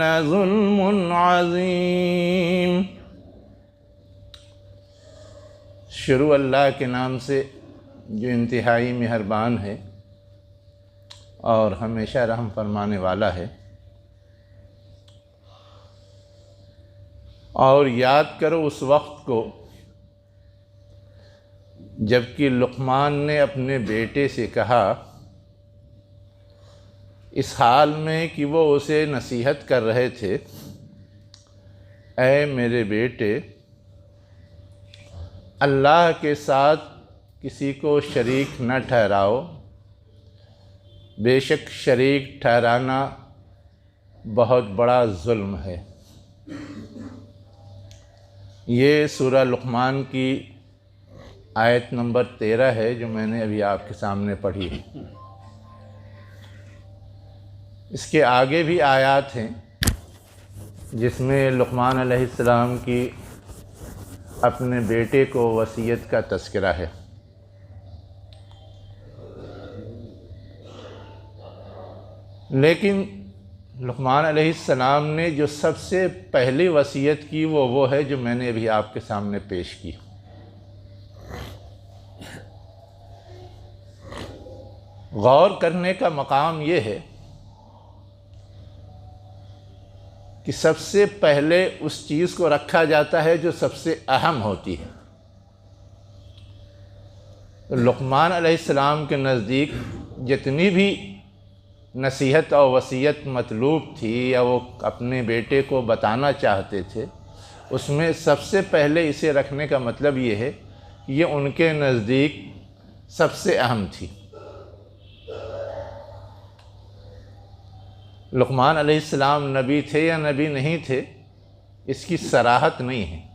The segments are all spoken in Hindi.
लज़ुल्म अज़ीम। शुरू अल्लाह के नाम से जो इंतहाई मेहरबान है और हमेशा रहम फरमाने वाला है। और याद करो उस वक्त को जबकि लुक़मान ने अपने बेटे से कहा, इस हाल में कि वो उसे नसीहत कर रहे थे, ऐ मेरे बेटे, अल्लाह के साथ किसी को शरीक न ठहराओ, बेशक शरीक ठहराना बहुत बड़ा जुल्म है। ये सूरह लुक़मान की आयत नंबर 13 है जो मैंने अभी आपके सामने पढ़ी है। इसके आगे भी आयात हैं जिसमें लुक़मान अलैहिस्सलाम की अपने बेटे को वसीयत का तज़किरा है। लेकिन लुक़मान अलैहिस्सलाम ने जो सबसे पहली वसीयत की वो है जो मैंने अभी आपके सामने पेश की। गौर करने का मकाम ये है कि सबसे पहले उस चीज़ को रखा जाता है जो सबसे अहम होती है। तो लुक़मान अलैहिस्सलाम के नज़दीक जितनी भी नसीहत और वसीयत मतलूब थी या वो अपने बेटे को बताना चाहते थे, उसमें सबसे पहले इसे रखने का मतलब ये है कि ये उनके नज़दीक सबसे अहम थी। लुक़मान अलैहिस्सलाम नबी थे या नबी नहीं थे, इसकी सराहत नहीं है,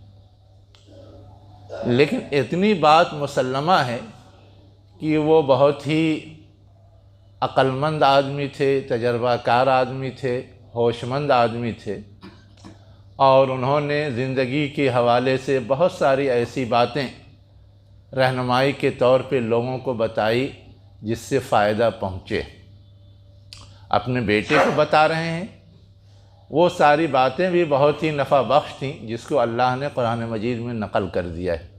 लेकिन इतनी बात मुसल्लमा है कि वो बहुत ही अक्लमंद आदमी थे, तजर्बाकार आदमी थे, होशमंद आदमी थे और उन्होंने ज़िंदगी के हवाले से बहुत सारी ऐसी बातें रहनुमाई के तौर पे लोगों को बताई जिससे फ़ायदा पहुँचे। अपने बेटे को बता रहे हैं, वो सारी बातें भी बहुत ही नफ़ा बख्श थीं जिसको अल्लाह ने कुरान मजीद में नक़ल कर दिया है।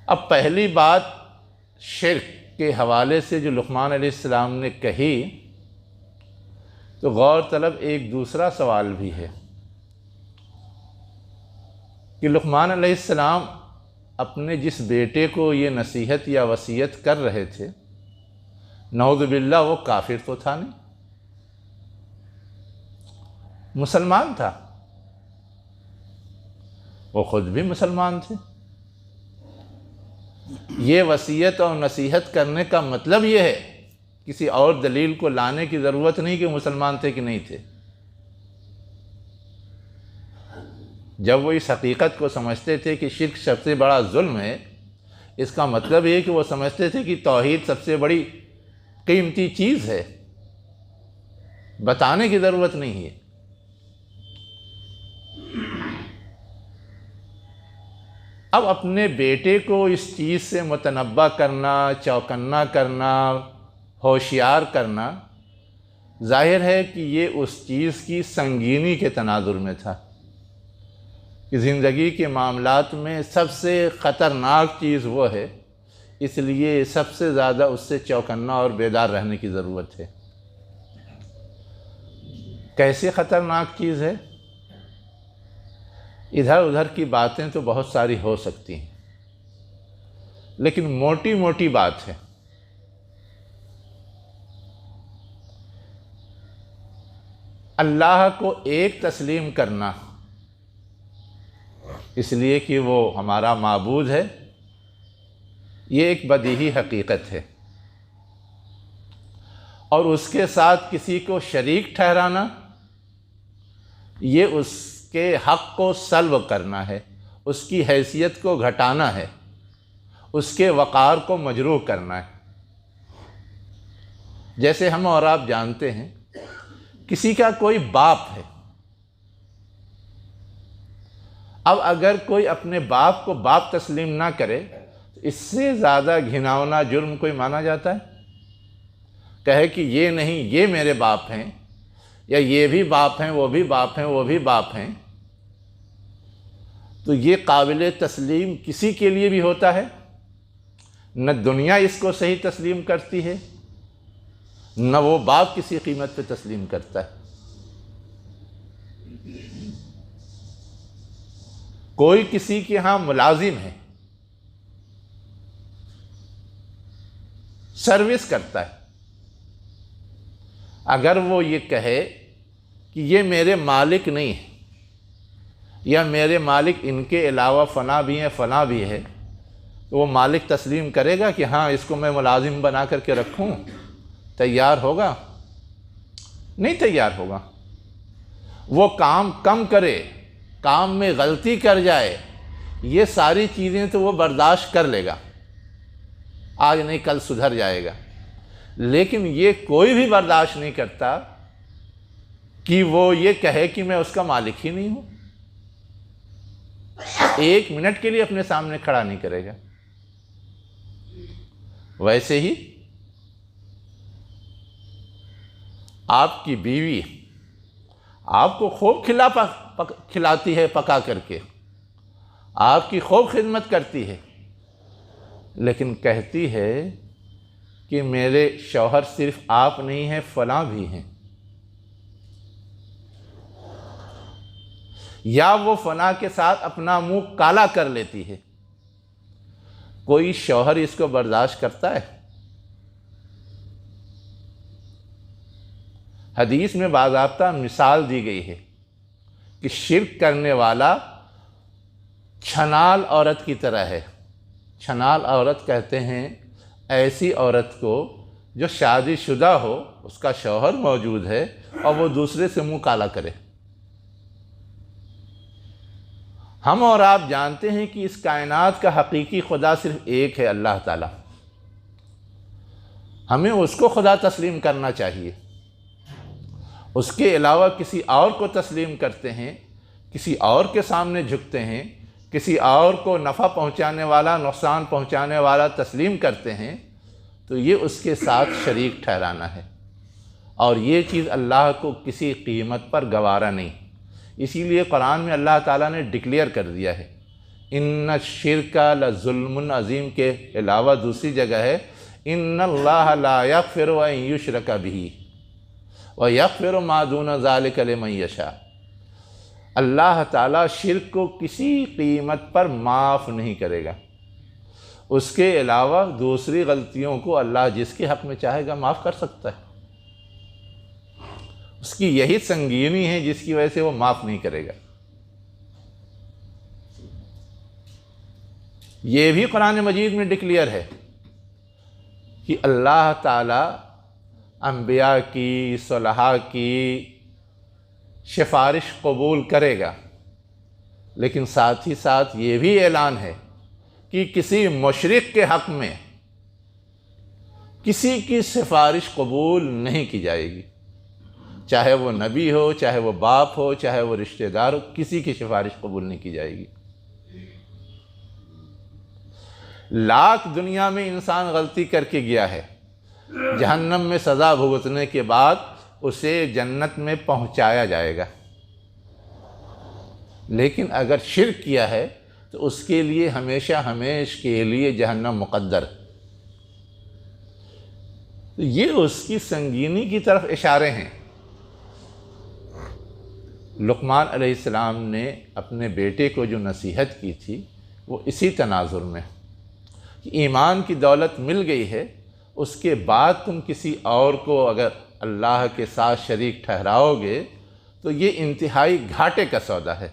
अब पहली बात शिर्क के हवाले से जो लुक़मान अलैहिस्सलाम ने कही, तो गौर तलब एक दूसरा सवाल भी है कि लुक़मान अलैहिस्सलाम अपने जिस बेटे को ये नसीहत या वसीयत कर रहे थे, नऊज़ बिल्लाह वो काफिर तो था नहीं, मुसलमान था, वो ख़ुद भी मुसलमान थे। ये वसीयत और नसीहत करने का मतलब ये है, किसी और दलील को लाने की ज़रूरत नहीं कि मुसलमान थे कि नहीं थे। जब वो इस हकीकत को समझते थे कि शिर्क सबसे बड़ा जुल्म है, इसका मतलब ये कि वो समझते थे कि तौहीद सबसे बड़ी कीमती चीज़ है, बताने की ज़रूरत नहीं है। अब अपने बेटे को इस चीज़ से मुतनब्बा करना, चौकन्ना करना, होशियार करना, जाहिर है कि ये उस चीज़ की संगीनी के तनाजुर में था कि ज़िंदगी के मामलात में सबसे ख़तरनाक चीज़ वो है, इसलिए सबसे ज़्यादा उससे चौकन्ना और बेदार रहने की ज़रूरत है। कैसे ख़तरनाक चीज़ है? इधर उधर की बातें तो बहुत सारी हो सकती हैं, लेकिन मोटी मोटी बात है। अल्लाह को एक तस्लीम करना, इसलिए कि वो हमारा माबूद है, ये एक बदीही हकीकत है। और उसके साथ किसी को शरीक ठहराना, ये उसके हक़ को सल्ब करना है, उसकी हैसियत को घटाना है, उसके वक़ार को मजरूह करना है। जैसे हम और आप जानते हैं, किसी का कोई बाप है, अब अगर कोई अपने बाप को बाप तस्लीम ना करे तो इससे ज़्यादा घिनौना जुर्म कोई माना जाता है? कहे कि ये नहीं, ये मेरे बाप हैं, या ये भी बाप हैं, वो भी बाप हैं, वो भी बाप हैं, तो ये काबिल तस्लीम किसी के लिए भी होता है? न दुनिया इसको सही तस्लीम करती है, न वो बाप किसी कीमत पे तस्लीम करता है। कोई किसी के यहाँ मुलाजिम है, सर्विस करता है, अगर वो ये कहे कि ये मेरे मालिक नहीं है, या मेरे मालिक इनके अलावा फ़ना भी हैं, फ़ना भी है, तो वो मालिक तस्लीम करेगा कि हाँ इसको मैं मुलाजिम बना करके रखूँ? तैयार होगा? नहीं तैयार होगा। वो काम कम करे, काम में गलती कर जाए, ये सारी चीज़ें तो वो बर्दाश्त कर लेगा, आज नहीं कल सुधर जाएगा। लेकिन ये कोई भी बर्दाश्त नहीं करता कि वो ये कहे कि मैं उसका मालिक ही नहीं हूँ। एक मिनट के लिए अपने सामने खड़ा नहीं करेगा। वैसे ही आपकी बीवी आपको खूब खिलाती है, पका करके आपकी खूब खिदमत करती है, लेकिन कहती है कि मेरे शौहर सिर्फ आप नहीं हैं, फलां भी हैं। या वो फना के साथ अपना मुंह काला कर लेती है। कोई शौहर इसको बर्दाश्त करता है? हदीस में बाज़ाब्ता मिसाल दी गई है कि शिर्क करने वाला छनाल औरत की तरह है। छनाल औरत कहते हैं ऐसी औरत को जो शादीशुदा हो, उसका शौहर मौजूद है और वो दूसरे से मुंह काला करे। हम और आप जानते हैं कि इस कायनात का हकीकी खुदा सिर्फ एक है, अल्लाह ताला। हमें उसको खुदा तस्लीम करना चाहिए। उसके अलावा किसी और को तस्लीम करते हैं, किसी और के सामने झुकते हैं, किसी और को नफ़ा पहुंचाने वाला, नुकसान पहुंचाने वाला तस्लीम करते हैं, तो ये उसके साथ शरीक ठहराना है। और ये चीज़ अल्लाह को किसी कीमत पर गवारा नहीं। इसीलिए कुरान में अल्लाह ताला ने डिक्लेयर कर दिया है, इन्ना शिरका लज़ुल्मुन अज़ीम के अलावा दूसरी जगह है, इन्नल्लाह ला यग़फ़िरु अन युश्रका बिही व यग़फ़िरु मा दूना ज़ालिका लिमन यशा। अल्लाह ताला शिर्क को किसी कीमत पर माफ़ नहीं करेगा। उसके अलावा दूसरी गलतियों को अल्लाह जिसके हक़ में चाहेगा माफ़ कर सकता है। उसकी यही संगीनी है जिसकी वजह से वो माफ़ नहीं करेगा। ये भी कुरान मजीद में डिक्लेयर है कि अल्लाह ताला अंबिया की, सुलहा की सिफारिश कबूल करेगा, लेकिन साथ ही साथ ये भी ऐलान है कि किसी मुशरिक के हक़ में किसी की सिफारिश कबूल नहीं की जाएगी। चाहे वो नबी हो, चाहे वो बाप हो, चाहे वो रिश्तेदार हो, किसी की सिफारिश कबूल नहीं की जाएगी। लाख दुनिया में इंसान गलती करके गया है, जहन्नम में सज़ा भुगतने के बाद उसे जन्नत में पहुंचाया जाएगा। लेकिन अगर शिर्क किया है तो उसके लिए हमेशा हमेश के लिए जहन्नम मुक़द्दर। तो ये उसकी संगीनी की तरफ इशारे हैं। लुक़मान अलैहिस्सलाम ने अपने बेटे को जो नसीहत की थी वो इसी तनाजुर में कि ईमान की दौलत मिल गई है, उसके बाद तुम किसी और को अगर अल्लाह के साथ शरीक ठहराओगे तो ये इंतहाई घाटे का सौदा है।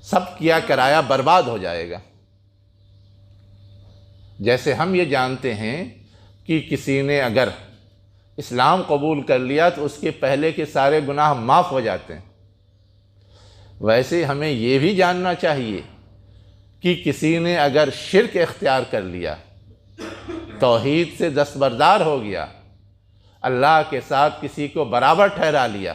सब किया कराया बर्बाद हो जाएगा। जैसे हम ये जानते हैं कि किसी ने अगर इस्लाम कबूल कर लिया तो उसके पहले के सारे गुनाह माफ़ हो जाते हैं, वैसे हमें ये भी जानना चाहिए कि किसी ने अगर शिर्क इख्तियार कर लिया, तौहीद से दस्तबरदार हो गया, अल्लाह के साथ किसी को बराबर ठहरा लिया,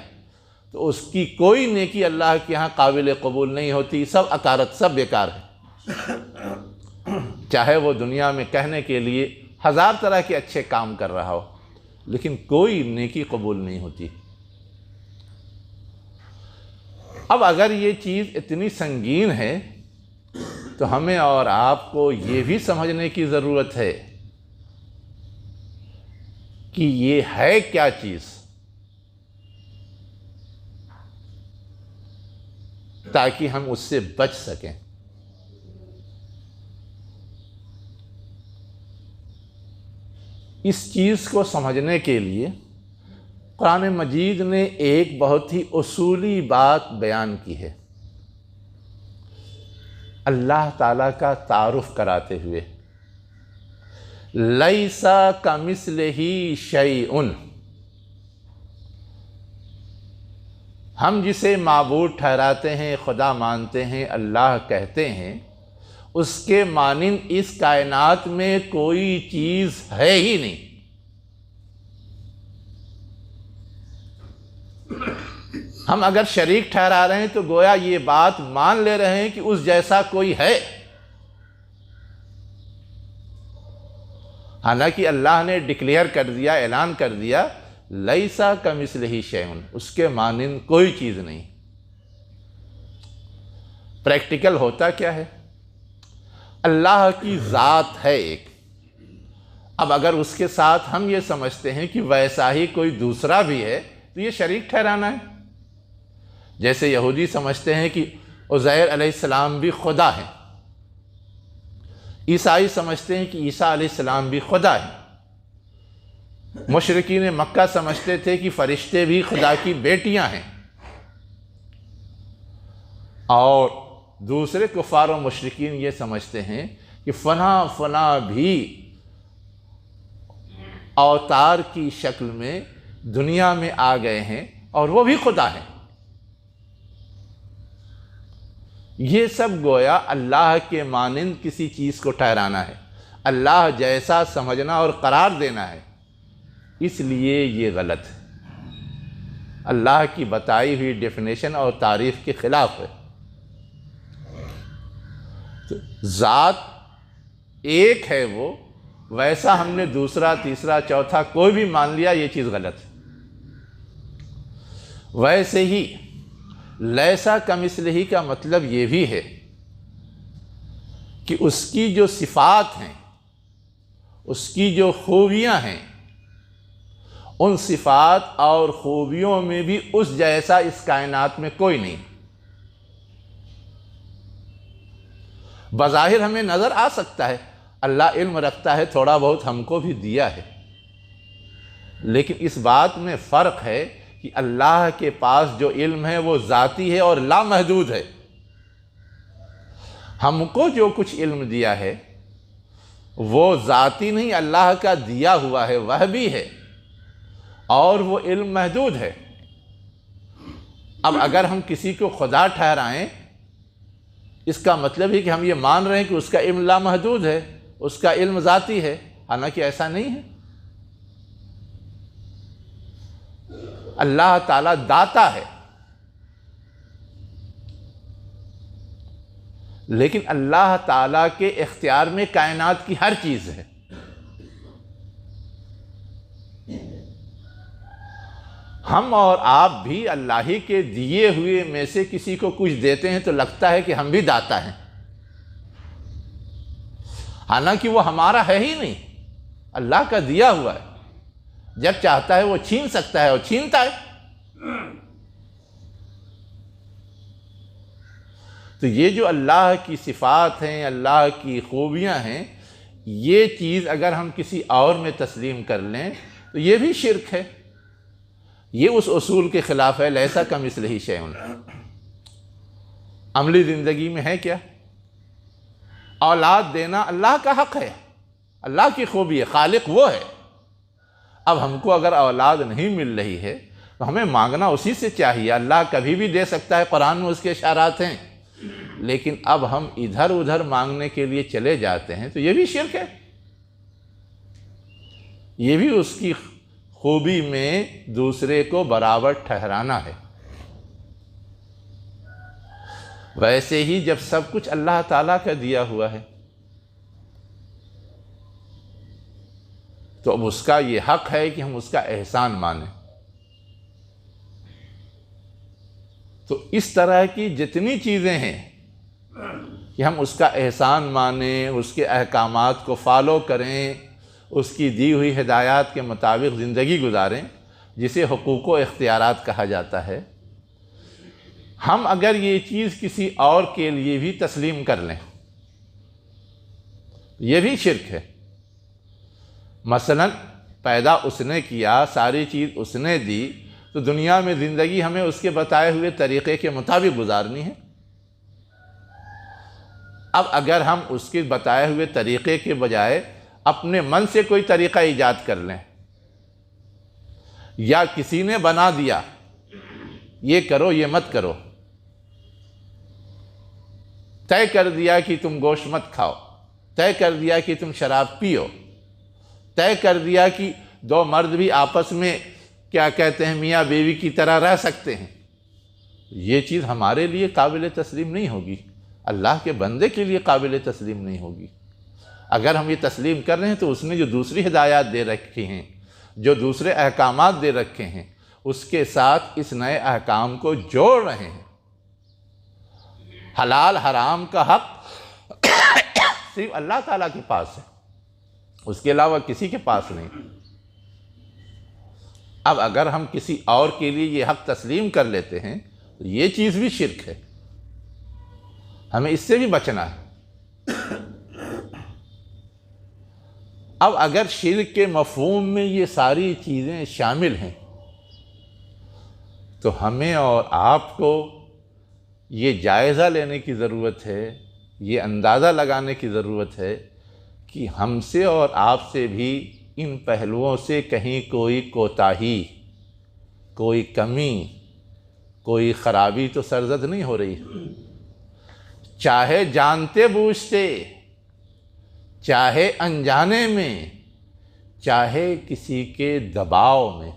तो उसकी कोई नेकी अल्लाह के यहाँ काबिल कबूल नहीं होती। सब अकारत, सब बेकार है। चाहे वो दुनिया में कहने के लिए हज़ार तरह के अच्छे काम कर रहा हो, लेकिन कोई नेकी कबूल नहीं होती। अब अगर ये चीज़ इतनी संगीन है तो हमें और आपको ये भी समझने की ज़रूरत है कि ये है क्या चीज़, ताकि हम उससे बच सकें। इस चीज़ को समझने के लिए कुरान मजीद ने एक बहुत ही उसूली बात बयान की है, अल्लाह ताला का तारुफ कराते हुए, लैसा कमिस्लिही शैउन। हम जिसे माबूद ठहराते हैं, खुदा मानते हैं, अल्लाह कहते हैं, उसके मानिंद इस कायनात में कोई चीज़ है ही नहीं। हम अगर शरीक ठहरा रहे हैं तो गोया ये बात मान ले रहे हैं कि उस जैसा कोई है, हालांकि अल्लाह ने डिक्लेयर कर दिया, ऐलान कर दिया, लैसा कमिस्लिही शैउन, उसके मानिंद कोई चीज़ नहीं। प्रैक्टिकल होता क्या है? अल्लाह की ज़ात है एक। अब अगर उसके साथ हम ये समझते हैं कि वैसा ही कोई दूसरा भी है, तो ये शरीक ठहराना है। जैसे यहूदी समझते हैं कि उज़ैर अलैहिस्सलाम भी खुदा है, ईसाई समझते हैं कि ईसा अलैहिस्सलाम भी खुदा है, मुशरिकीन मक्का समझते थे कि फ़रिश्ते भी खुदा की बेटियां हैं, और दूसरे कुफ़ार और मुशरिकीन ये समझते हैं कि फ़ना भी अवतार की शक्ल में दुनिया में आ गए हैं और वो भी खुदा हैं। ये सब गोया अल्लाह के मानिंद किसी चीज़ को ठहराना है, अल्लाह जैसा समझना और करार देना है, इसलिए ये गलत है। अल्लाह की बताई हुई डेफिनेशन और तारीफ़ के ख़िलाफ़ है। तो ज़ात एक है, वो वैसा हमने दूसरा, तीसरा, चौथा कोई भी मान लिया, ये चीज़ गलत है। वैसे ही लैसा कमिस्लिही का मतलब ये भी है कि उसकी जो सिफ़ात हैं, उसकी जो खूबियाँ हैं, उन सिफ़ात और खूबियों में भी उस जैसा इस कायनात में कोई नहीं। बज़ाहिर हमें नज़र आ सकता है अल्लाह इल्म रखता है, थोड़ा बहुत हमको भी दिया है, लेकिन इस बात में फ़र्क है कि अल्लाह के पास जो इल्म है वो ज़ाती है और लामहदूद है। हमको जो कुछ इल्म दिया है वो ज़ाती नहीं, अल्लाह का दिया हुआ है, वह भी है, और वो इल्म महदूद है। अब अगर हम किसी को खुदा ठहराएं, इसका मतलब है कि हम ये मान रहे हैं कि उसका इल्म लामहदूद है, उसका इल्म ज़ाती है, हालांकि ऐसा नहीं है। अल्लाह ताला दाता है, लेकिन अल्लाह ताला के इख्तियार में कायनात की हर चीज़ है। हम और आप भी अल्लाह ही के दिए हुए में से किसी को कुछ देते हैं तो लगता है कि हम भी दाता हैं, हालांकि वो हमारा है ही नहीं, अल्लाह का दिया हुआ है। जब चाहता है वो छीन सकता है और छीनता है। तो ये जो अल्लाह की सिफ़ात हैं, अल्लाह की खूबियाँ हैं, ये चीज़ अगर हम किसी और में तस्लीम कर लें तो ये भी शिर्क है। ये उस उसूल के ख़िलाफ़ है, लैसा कमिस्लिही शैउन। अमली ज़िंदगी में है क्या? औलाद देना अल्लाह का हक़ है, अल्लाह की खूबी है, खालिक वो है, अब हमको अगर औलाद नहीं मिल रही है तो हमें मांगना उसी से चाहिए। अल्लाह कभी भी दे सकता है, कुरान में उसके इशारात हैं, लेकिन अब हम इधर उधर मांगने के लिए चले जाते हैं तो ये भी शिर्क है। ये भी उसकी खूबी में दूसरे को बराबर ठहराना है। वैसे ही जब सब कुछ अल्लाह ताला का दिया हुआ है तो अब उसका ये हक है कि हम उसका एहसान मानें। तो इस तरह की जितनी चीज़ें हैं कि हम उसका एहसान मानें, उसके अहकामात को फॉलो करें, उसकी दी हुई हिदायत के मुताबिक ज़िंदगी गुजारें, जिसे हुकूक व इख्तियारात कहा जाता है। हम अगर ये चीज़ किसी और के लिए भी तस्लीम कर लें, ये भी शिर्क है। मसलन पैदा उसने किया, सारी चीज़ उसने दी, तो दुनिया में ज़िंदगी हमें उसके बताए हुए तरीक़े के मुताबिक गुजारनी है। अब अगर हम उसके बताए हुए तरीक़े के बजाय अपने मन से कोई तरीक़ा ईजाद कर लें, या किसी ने बना दिया ये करो ये मत करो, तय कर दिया कि तुम गोश्त मत खाओ, तय कर दिया कि तुम शराब पियो, तय कर दिया कि दो मर्द भी आपस में क्या कहते हैं मियाँ बीवी की तरह रह सकते हैं, ये चीज़ हमारे लिए काबिल तस्लीम नहीं होगी, अल्लाह के बंदे के लिए काबिल तस्लीम नहीं होगी। अगर हम ये तस्लीम कर रहे हैं तो उसने जो दूसरी हिदायत दे रखी हैं, जो दूसरे अहकामात दे रखे हैं, उसके साथ इस नए अहकाम को जोड़ रहे हैं। हलाल हराम का हक सिर्फ अल्लाह ताला के पास है, उसके अलावा किसी के पास नहीं। अब अगर हम किसी और के लिए ये हक तस्लीम कर लेते हैं तो ये चीज़ भी शिर्क है, हमें इससे भी बचना है। अब अगर शिर्क के मफ़हूम में ये सारी चीज़ें शामिल हैं तो हमें और आपको ये जायज़ा लेने की ज़रूरत है, ये अंदाज़ा लगाने की ज़रूरत है कि हमसे और आपसे भी इन पहलुओं से कहीं कोई कोताही, कोई कमी, कोई ख़राबी तो सरज़द नहीं हो रही। चाहे जानते बूझते, चाहे अनजाने में, चाहे किसी के दबाव में,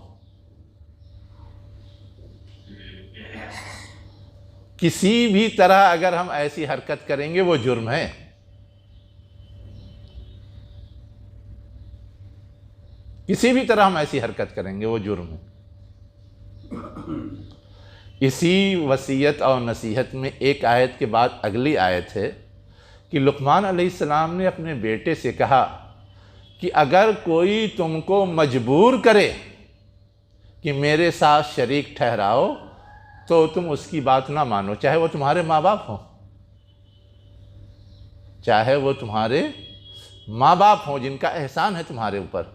किसी भी तरह अगर हम ऐसी हरकत करेंगे वो जुर्म है। किसी भी तरह हम ऐसी हरकत करेंगे वो जुर्म है। इसी वसीयत और नसीहत में एक आयत के बाद अगली आयत है कि लुक़मान अलैहिस्सलाम ने अपने बेटे से कहा कि अगर कोई तुमको मजबूर करे कि मेरे साथ शरीक ठहराओ तो तुम उसकी बात ना मानो, चाहे वो तुम्हारे माँ बाप हों, चाहे वो तुम्हारे माँ बाप हों जिनका एहसान है तुम्हारे ऊपर।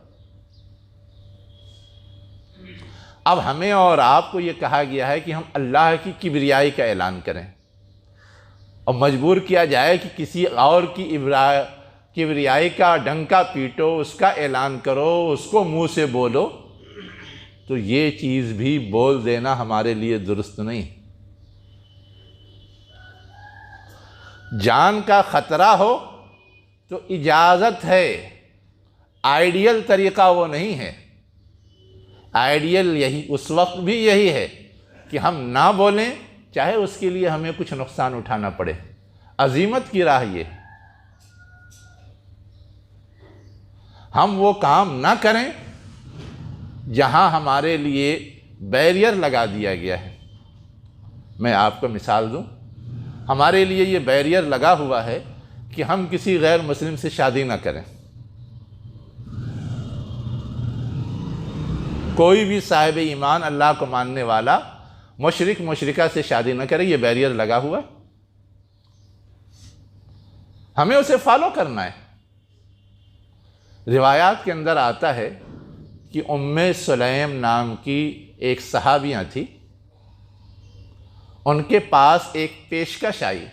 अब हमें और आपको ये कहा गया है कि हम अल्लाह की किबरियाई का ऐलान करें, और मजबूर किया जाए कि किसी और की किबरियाई का डंका पीटो, उसका ऐलान करो, उसको मुंह से बोलो, तो ये चीज़ भी बोल देना हमारे लिए दुरुस्त नहीं। जान का ख़तरा हो तो इजाज़त है, आइडियल तरीक़ा वो नहीं है। आइडियल यही उस वक्त भी यही है कि हम ना बोलें, चाहे उसके लिए हमें कुछ नुकसान उठाना पड़े। अज़ीमत की राह ये, हम वो काम ना करें जहां हमारे लिए बैरियर लगा दिया गया है। मैं आपको मिसाल दूं, हमारे लिए ये बैरियर लगा हुआ है कि हम किसी गैर मुस्लिम से शादी ना करें। कोई भी साहिब ईमान अल्लाह को मानने वाला मुशरिक मुशरिका से शादी न करे, ये बैरियर लगा हुआ है। हमें उसे फॉलो करना है। रिवायात के अंदर आता है कि उम्मे सुलैम नाम की एक सहाबियाँ थी, उनके पास एक पेशकश आई।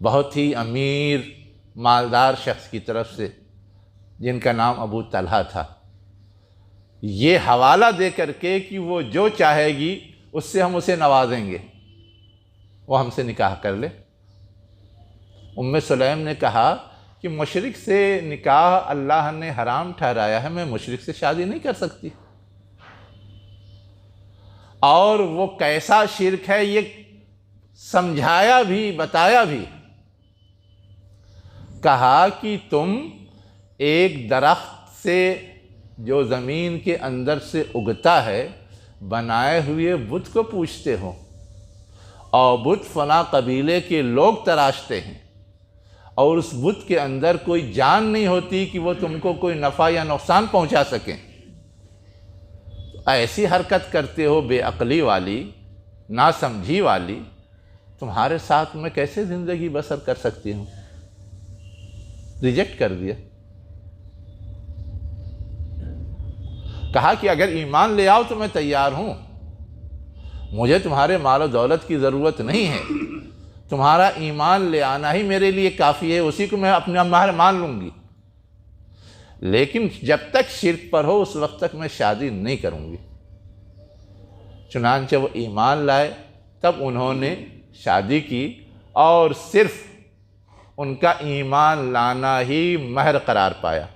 बहुत ही अमीर मालदार शख्स की तरफ से जिनका नाम अबू तलहा था, ये हवाला दे करके कि वो जो चाहेगी उससे हम उसे नवाजेंगे, वो हमसे निकाह कर ले। उम्मे सुलैम ने कहा कि मुशरिक से निकाह अल्लाह ने हराम ठहराया है, मैं मुशरिक से शादी नहीं कर सकती। और वो कैसा शिर्क है ये समझाया भी, बताया भी। कहा कि तुम एक दरख्त से जो ज़मीन के अंदर से उगता है बनाए हुए बुत को पूछते हो, और बुत फला कबीले के लोग तराशते हैं, और उस बुत के अंदर कोई जान नहीं होती कि वो तुमको कोई नफ़ा या नुकसान पहुंचा सकें। ऐसी हरकत करते हो बेअक्ली वाली, नासमझी वाली, तुम्हारे साथ मैं कैसे ज़िंदगी बसर कर सकती हूँ। रिजेक्ट कर दिया। कहा कि अगर ईमान ले आओ तो मैं तैयार हूँ, मुझे तुम्हारे माल और दौलत की ज़रूरत नहीं है, तुम्हारा ईमान ले आना ही मेरे लिए काफ़ी है, उसी को मैं अपने मार मान लूँगी, लेकिन जब तक शिर्क पर हो उस वक्त तक मैं शादी नहीं करूँगी। चुनांचे वो ईमान लाए, तब उन्होंने शादी की, और सिर्फ उनका ईमान लाना ही महर करार पाया।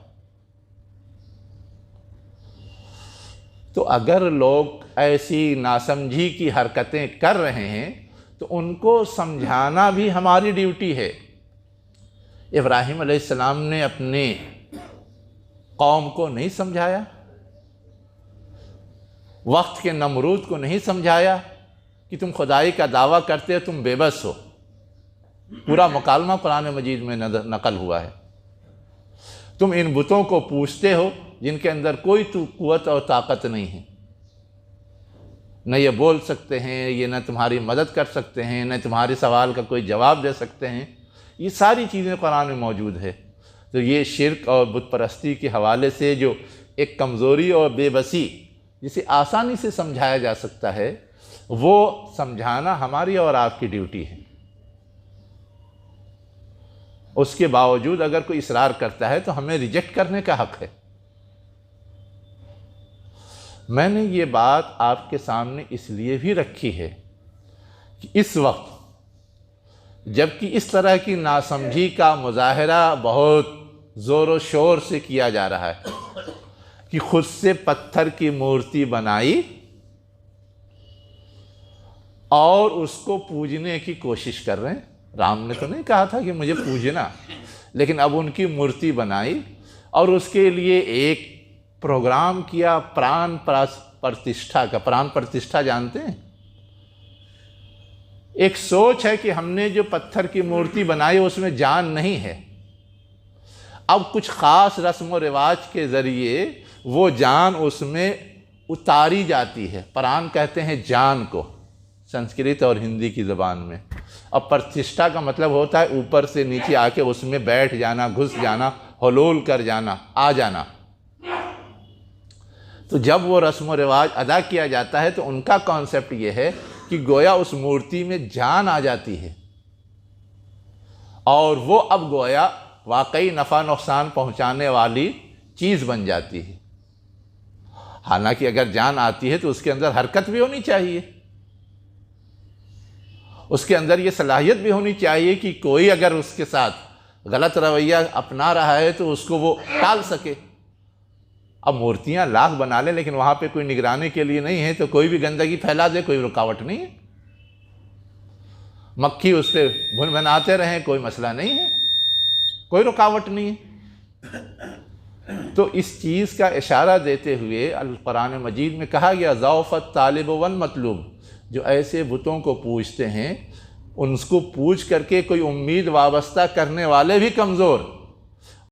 तो अगर लोग ऐसी नासमझी की हरकतें कर रहे हैं तो उनको समझाना भी हमारी ड्यूटी है। इब्राहीम अलैहिस्सलाम ने अपने कौम को नहीं समझाया, वक्त के नमरूद को नहीं समझाया कि तुम खुदाई का दावा करते हो, तुम बेबस हो। पूरा मुकालमा कुरान मजीद में नकल हुआ है। तुम इन बुतों को पूछते हो जिनके अंदर कोई कुव्वत और ताकत नहीं है, न ये बोल सकते हैं, ये न तुम्हारी मदद कर सकते हैं, न तुम्हारे सवाल का कोई जवाब दे सकते हैं। ये सारी चीज़ें कुरान में मौजूद है। तो ये शिर्क और बुत परस्ती के हवाले से जो एक कमज़ोरी और बेबसी जिसे आसानी से समझाया जा सकता है, वो समझाना हमारी और आपकी ड्यूटी है। उसके बावजूद अगर कोई इसरार करता है तो हमें रिजेक्ट करने का हक़ है। मैंने ये बात आपके सामने इसलिए भी रखी है कि इस वक्त जबकि इस तरह की नासमझी का मुजाहरा बहुत ज़ोर व शोर से किया जा रहा है कि खुद से पत्थर की मूर्ति बनाई और उसको पूजने की कोशिश कर रहे हैं। राम ने तो नहीं कहा था कि मुझे पूजना, लेकिन अब उनकी मूर्ति बनाई और उसके लिए एक प्रोग्राम किया प्राण प्रतिष्ठा का। प्राण प्रतिष्ठा जानते हैं? एक सोच है कि हमने जो पत्थर की मूर्ति बनाई उसमें जान नहीं है, अब कुछ ख़ास रस्म व रिवाज के ज़रिए वो जान उसमें उतारी जाती है। प्राण कहते हैं जान को संस्कृत और हिंदी की ज़बान में, और प्रतिष्ठा का मतलब होता है ऊपर से नीचे आके उसमें बैठ जाना, घुस जाना, हुलूल कर जाना, आ जाना। तो जब वो रस्म व रिवाज अदा किया जाता है तो उनका कॉन्सेप्ट ये है कि गोया उस मूर्ति में जान आ जाती है और वो अब गोया वाकई नफ़ा नुकसान पहुंचाने वाली चीज़ बन जाती है। हालांकि अगर जान आती है तो उसके अंदर हरकत भी होनी चाहिए, उसके अंदर ये सलाहियत भी होनी चाहिए कि कोई अगर उसके साथ गलत रवैया अपना रहा है तो उसको वो टाल सके। अब मूर्तियां लाख बना ले लेकिन वहाँ पे कोई निगरानी के लिए नहीं है तो कोई भी गंदगी फैला दे, कोई रुकावट नहीं है। मक्खी उस पर भुन बनाते रहें, कोई मसला नहीं है, कोई रुकावट नहीं है। तो इस चीज़ का इशारा देते हुए कुरान मजीद में कहा गया ज़ौफ़त तालिब वल मतलूब, जो ऐसे बुतों को पूछते हैं उनको पूछ करके कोई उम्मीद वाबस्ता करने वाले भी कमज़ोर